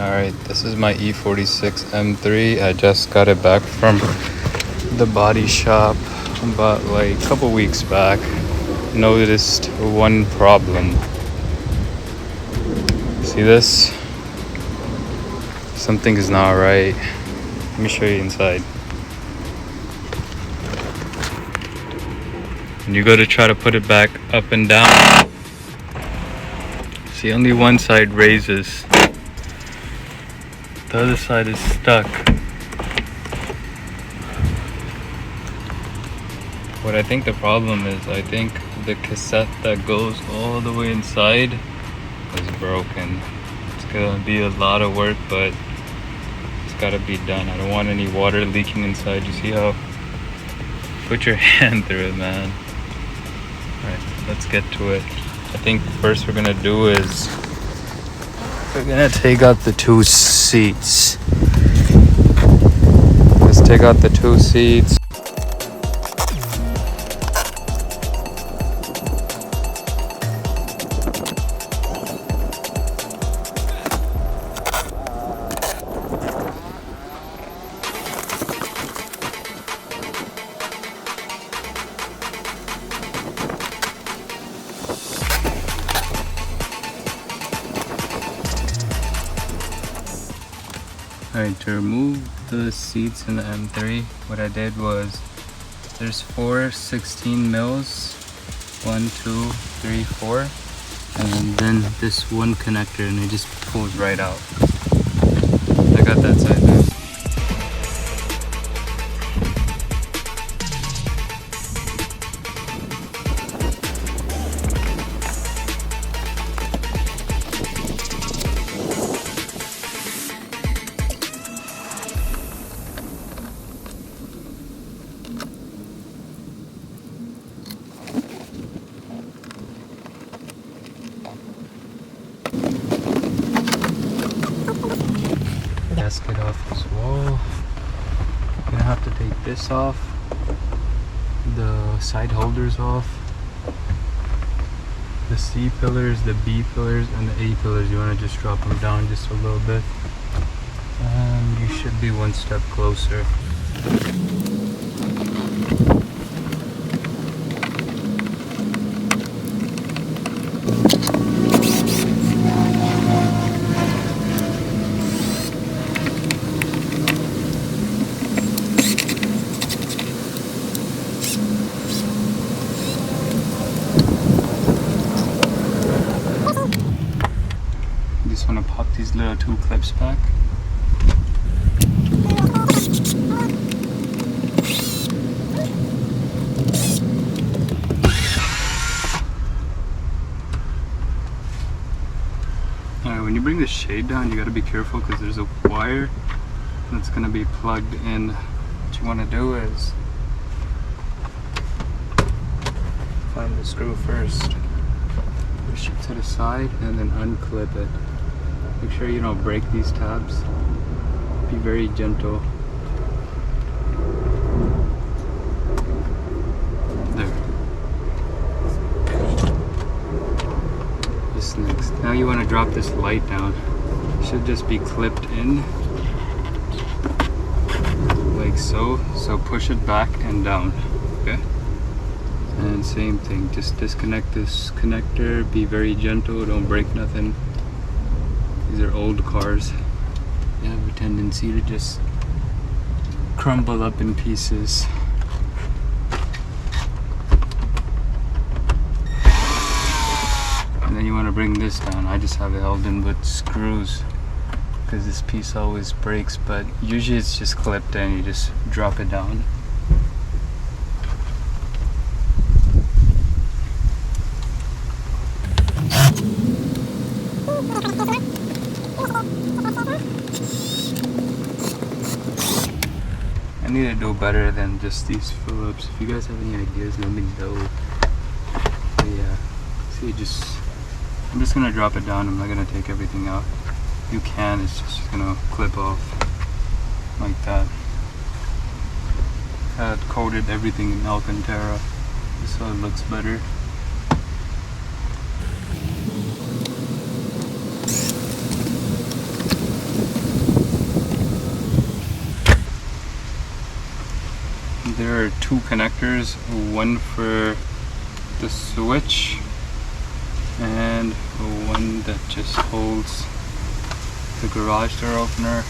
Alright, this is my e46 M3. I just got it back from the body shop about like a couple weeks back. Noticed one problem. See this? Something is not right. Let me show you inside. When you go to try to put it back up and down, see, only one side raises. The other side is stuck. What I think the problem is, I think the cassette that goes all the way inside is broken. It's gonna be a lot of work, but it's gotta be done. I don't want any water leaking inside. You see how? Put your hand through it, man. Alright, let's get to it. I think first we're gonna do is we're gonna take out the two seats. Let's take out the two seats. Alright, to remove the seats in the M3, what I did was, there's 4 16 mils, 1, 2, 3, 4, and then this one connector, and it just pulls right out. I got that side there. Gasket off this wall. I'm gonna have to take this off, the side holders off, the C pillars, the B pillars, and the A pillars. You want to just drop them down just a little bit, and you should be one step closer. Just want to pop these little two clips back. Alright, when you bring the shade down, you got to be careful because there's a wire that's going to be plugged in. What you want to do is find the screw first, push it to the side, and then unclip it. Make sure you don't break these tabs. Be very gentle. There. This next. Now you want to drop this light down. It should just be clipped in, like so. So push it back and down. Okay. And same thing. Just disconnect this connector. Be very gentle. Don't break nothing. These are old cars. They have a tendency to just crumble up in pieces. And then you want to bring this down. I just have it held in with screws because this piece always breaks, but usually it's just clipped in. You just drop it down. I need to do better than just these Phillips. If you guys have any ideas, let me know. But yeah, see, I'm just gonna drop it down. I'm not gonna take everything out. You can, it's just gonna clip off like that. I had coated everything in Alcantara so it looks better. for two connectors, one for the switch and one that just holds the garage door opener,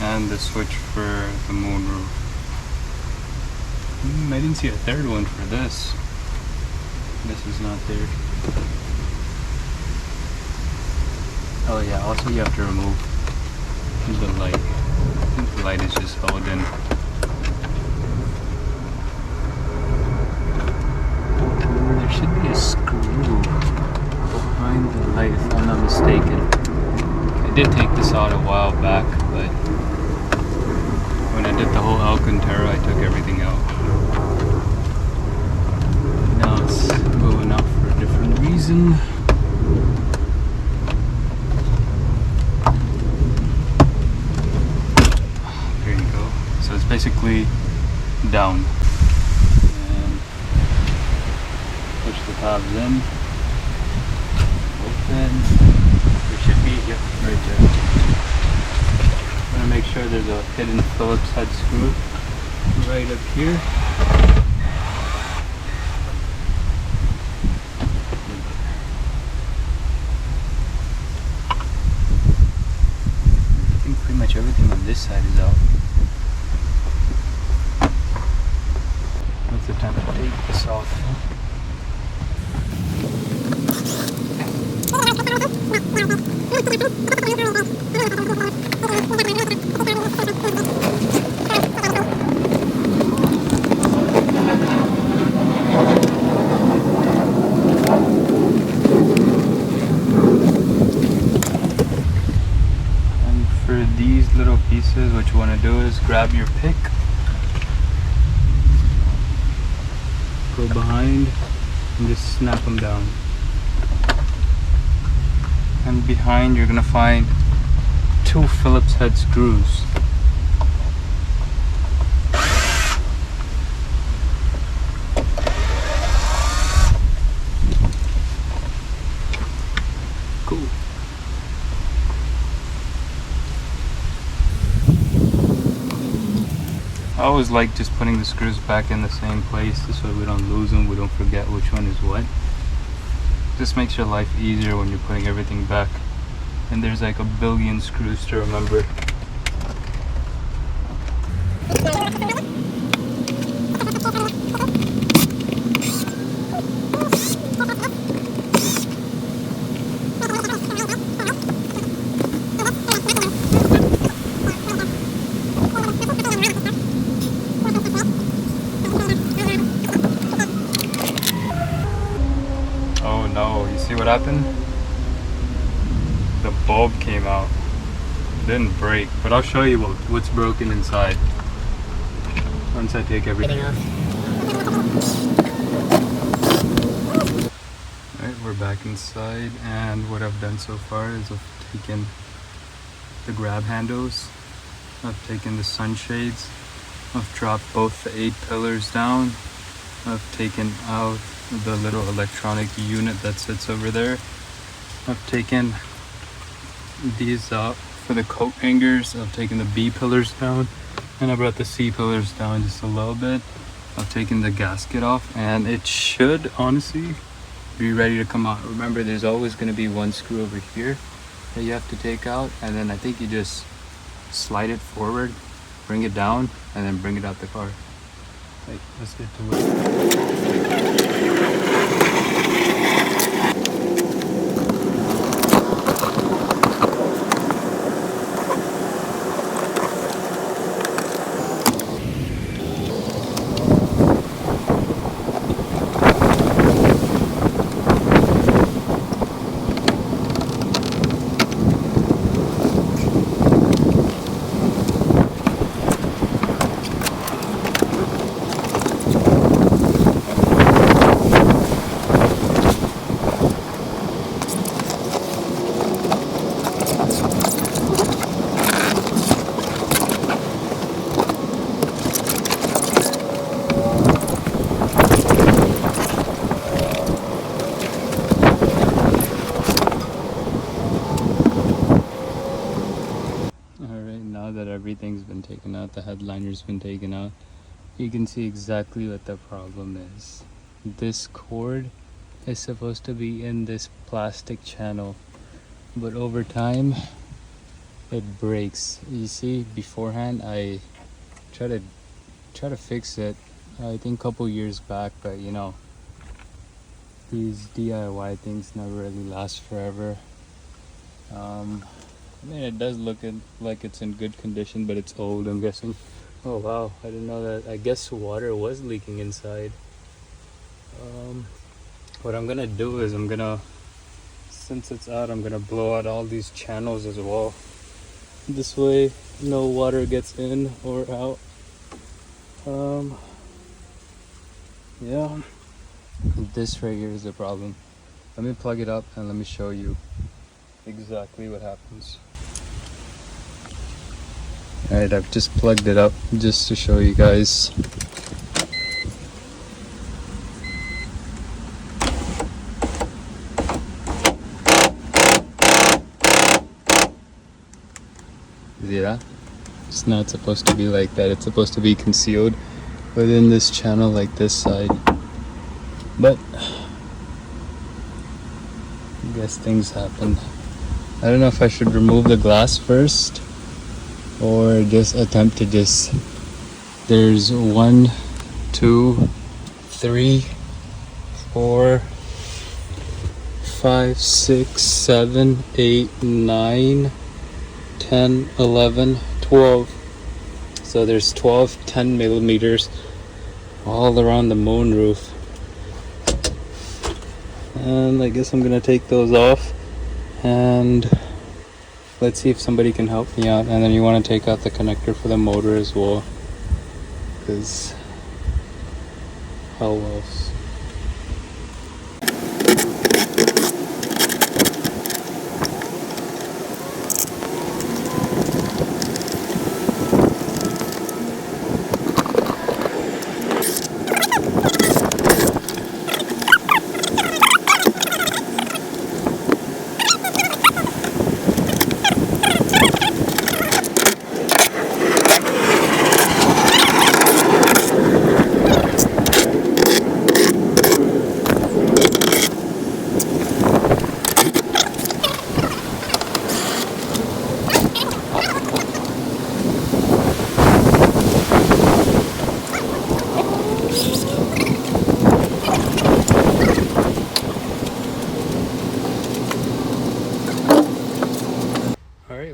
and the switch for the moonroof. I didn't see a third one for this. This is not there. Oh yeah, also you have to remove the light. I think the light is just held in. There should be a screw behind the light if I'm not mistaken. I did take this out a while back, but when I did the whole Alcantara, I took everything out. Now it's going out for a different reason. There you go. So it's basically down. And push the tabs in. Open. There should be, yep, right there. I'm gonna make sure there's a hidden Phillips head screw right up here. I think pretty much everything on this side is out. What's the time to take this off? And for these little pieces, what you want to do is grab your pick, go behind, and just snap them down. And behind you're gonna find two Phillips head screws. Cool. I always like just putting the screws back in the same place, this way we don't lose them, we don't forget which one is what. Just makes your life easier when you're putting everything back. And there's like a billion screws to remember. Oh no, you see what happened? The bulb came out. It didn't break, but I'll show you what's broken inside once I take everything off. Alright, we're back inside, and what I've done so far is I've taken the grab handles, I've taken the sunshades, I've dropped both the 8 pillars down, I've taken out the little electronic unit that sits over there, I've taken these out for the coat hangers, I've taken the B pillars down, and I brought the C pillars down just a little bit. I've taken the gasket off, and it should honestly be ready to come out. Remember, there's always going to be one screw over here that you have to take out, and then I think you just slide it forward, bring it down, and then bring it out the car. Like, let's get to it. Everything's been taken out, the headliner's been taken out. you can see exactly what the problem is. This cord is supposed to be in this plastic channel, but over time it breaks. You see, beforehand I try to fix it, I think a couple years back, but you know, these DIY things never really last forever. I mean, it does look like it's in good condition, but it's old, I'm guessing. Oh wow, I didn't know that. I guess water was leaking inside. What I'm gonna do is since it's out, I'm gonna blow out all these channels as well. This way no water gets in or out. Yeah, this right here is the problem. Let me plug it up and let me show you exactly what happens. Alright, I've just plugged it up just to show you guys. See that? It's not supposed to be like that. It's supposed to be concealed within this channel like this side. But I guess things happen. I don't know if I should remove the glass first or just attempt to there's 1, 2, 3, 4, 5, 6, 7, 8, 9, 10, 11, 12. So there's 12 10 millimeters all around the moonroof. And I guess I'm gonna take those off and let's see if somebody can help me out. And then you want to take out the connector for the motor as well, because how else?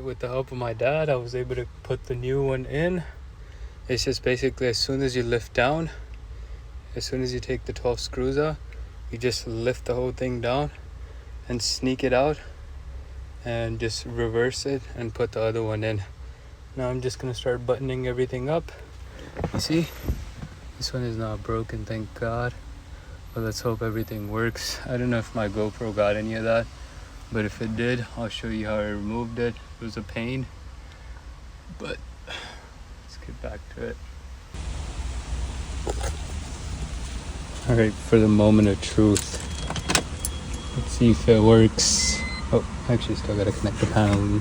With the help of my dad, I was able to put the new one in. It's just basically as soon as you lift down, as soon as you take the 12 screws out, you just lift the whole thing down and sneak it out and just reverse it and put the other one in. Now I'm just gonna start buttoning everything up. You see, this one is not broken, thank God, but let's hope everything works. I don't know if my GoPro got any of that, but if it did, I'll show you how I removed it. It was a pain, but let's get back to it. All right, for the moment of truth, let's see if it works. Oh, actually still gotta connect the panel.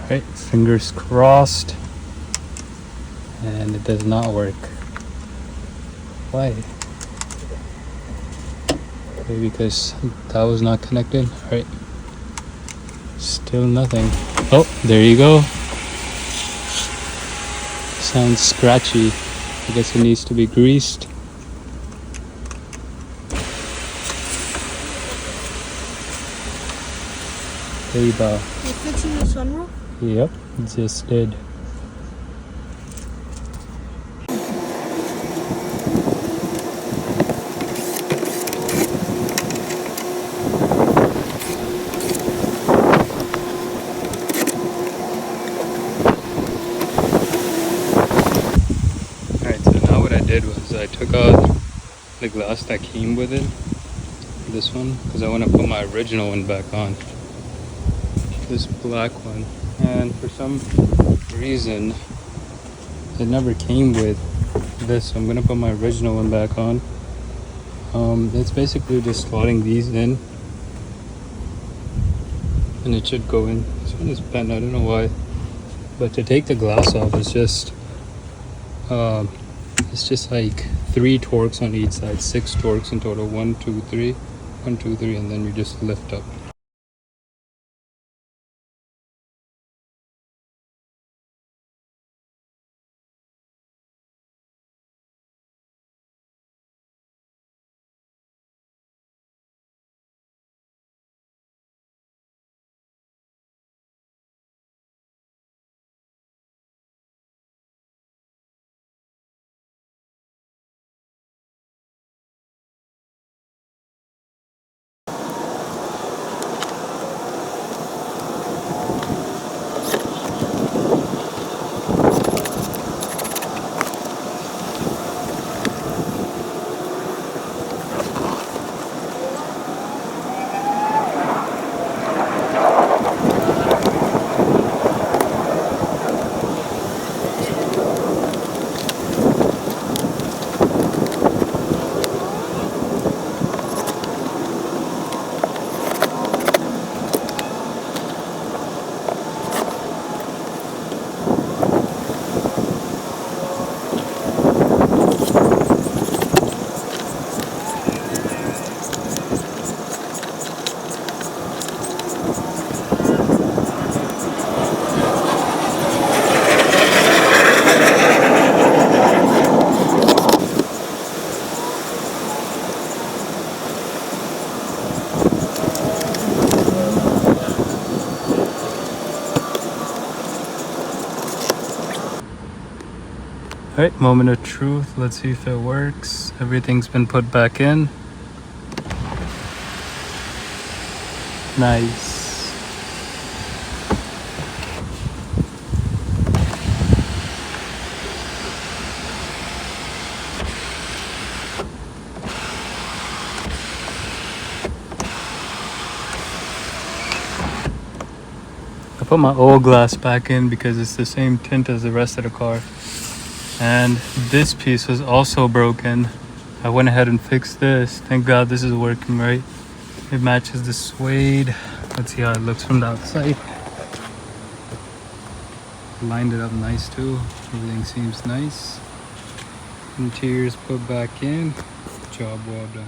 All right, fingers crossed. And it does not work. Why? Maybe because that was not connected. Alright. Still nothing. Oh, there you go. Sounds scratchy. I guess it needs to be greased. There you go. You're fixing the sunroof? Yep, just did. I took out the glass that came with it, this one, because I want to put my original one back on, this black one, and for some reason it never came with this, so I'm going to put my original one back on. It's basically just slotting these in, and it should go in. This one is bent, I don't know why, but to take the glass off is just it's just like 3 Torx on each side, 6 Torx in total. 1 2 3, 1 2 3, and then you just lift up. Alright, moment of truth. Let's see if it works. Everything's been put back in. Nice. I put my old glass back in because it's the same tint as the rest of the car. And this piece was also broken. I went ahead and fixed this. Thank God this is working right. It matches the suede. Let's see how it looks from the outside. Lined it up nice too. Everything seems nice. Interior's put back in. Job well done.